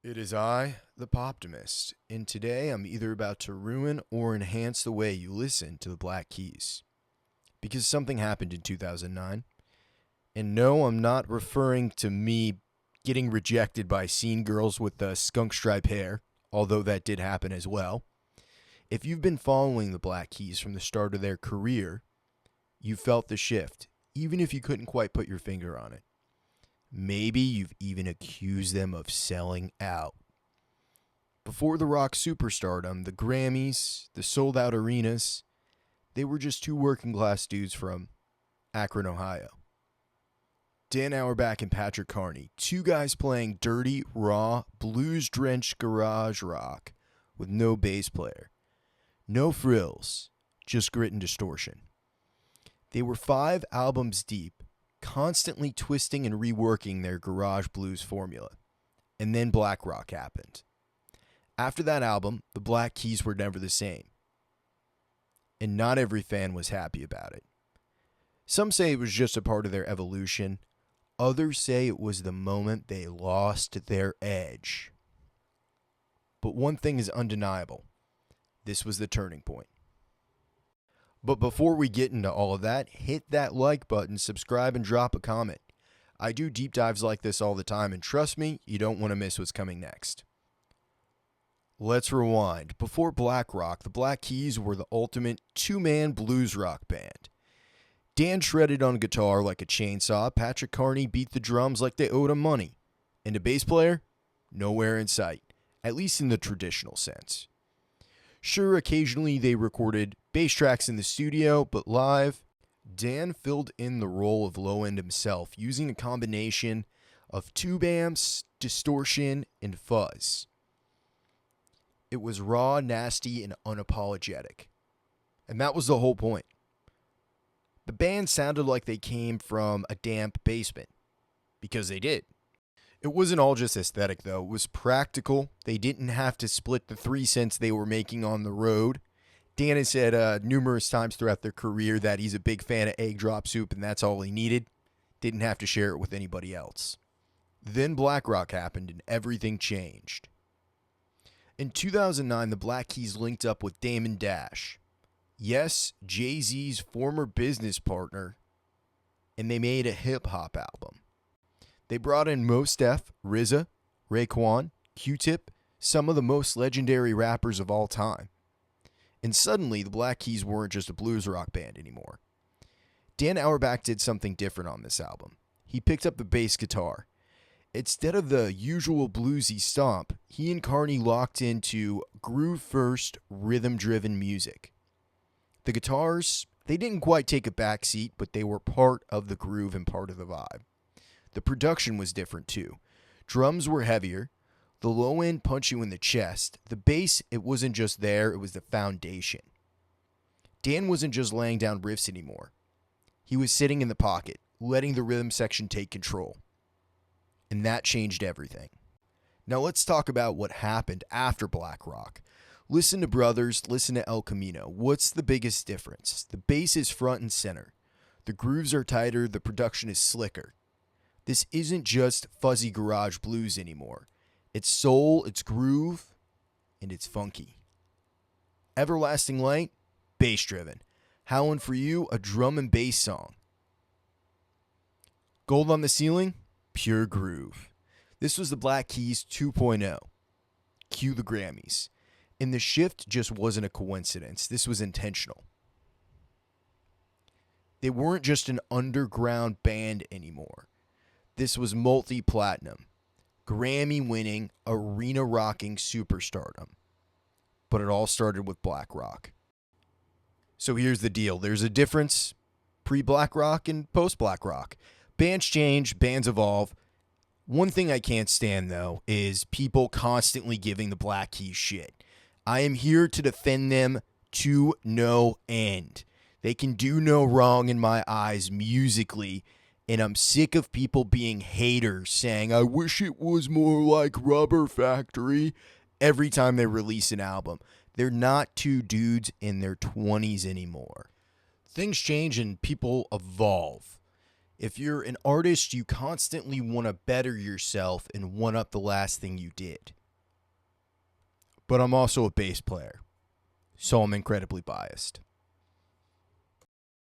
It is I, the Poptimist, and today I'm either about to ruin or enhance the way you listen to the Black Keys. Because something happened in 2009. And no, I'm not referring to me getting rejected by scene girls with the skunk stripe hair, although that did happen as well. If you've been following the Black Keys from the start of their career, you felt the shift, even if you couldn't quite put your finger on it. Maybe you've even accused them of selling out. Before the rock superstardom, the Grammys, the sold out arenas, they were just two working class dudes from Akron, Ohio. Dan Auerbach and Patrick Carney, two guys playing dirty, raw, blues-drenched garage rock with no bass player. No frills, just grit and distortion. They were 5 albums deep, constantly twisting and reworking their garage blues formula. And then Black Rock happened. After that album, the Black Keys were never the same. And not every fan was happy about it. Some say it was just a part of their evolution. Others say it was the moment they lost their edge. But one thing is undeniable. This was the turning point. But before we get into all of that, hit that like button, subscribe, and drop a comment. I do deep dives like this all the time, and trust me, you don't want to miss what's coming next. Let's rewind. Before Black Rock, the Black Keys were the ultimate two-man blues rock band. Dan shredded on guitar like a chainsaw, Patrick Carney beat the drums like they owed him money, and a bass player? Nowhere in sight, at least in the traditional sense. Sure, occasionally they recorded bass tracks in the studio, but live, Dan filled in the role of low end himself, using a combination of tube amps, distortion, and fuzz. It was raw, nasty, and unapologetic. And that was the whole point. The band sounded like they came from a damp basement, because they did. It wasn't all just aesthetic, though. It was practical. They didn't have to split the 3 cents they were making on the road. Dan has said numerous times throughout their career that he's a big fan of egg drop soup, and that's all he needed. Didn't have to share it with anybody else. Then Black Rock happened, and everything changed. In 2009, the Black Keys linked up with Damon Dash. Yes, Jay-Z's former business partner, and they made a hip-hop album. They brought in Mos Def, RZA, Raekwon, Q-Tip, some of the most legendary rappers of all time. And suddenly, the Black Keys weren't just a blues rock band anymore. Dan Auerbach did something different on this album. He picked up the bass guitar. Instead of the usual bluesy stomp, he and Carney locked into groove-first, rhythm-driven music. The guitars, they didn't quite take a backseat, but they were part of the groove and part of the vibe. The production was different too. Drums were heavier. The low end punched you in the chest. The bass, it wasn't just there, it was the foundation. Dan wasn't just laying down riffs anymore. He was sitting in the pocket, letting the rhythm section take control. And that changed everything. Now let's talk about what happened after Black Rock. Listen to Brothers, listen to El Camino. What's the biggest difference? The bass is front and center. The grooves are tighter, the production is slicker. This isn't just fuzzy garage blues anymore. It's soul, it's groove, and it's funky. Everlasting Light, bass driven. Howlin' for You, a drum and bass song. Gold on the Ceiling, pure groove. This was the Black Keys 2.0. Cue the Grammys. And the shift just wasn't a coincidence. This was intentional. They weren't just an underground band anymore. This was multi-platinum, Grammy-winning, arena-rocking superstardom. But it all started with Black Rock. So here's the deal. There's a difference pre-Black Rock and post-Black Rock. Bands change, bands evolve. One thing I can't stand, though, is people constantly giving the Black Keys shit. I am here to defend them to no end. They can do no wrong in my eyes musically. And I'm sick of people being haters saying, I wish it was more like Rubber Factory every time they release an album. They're not two dudes in their 20s anymore. Things change and people evolve. If you're an artist, you constantly want to better yourself and one up the last thing you did. But I'm also a bass player, so I'm incredibly biased.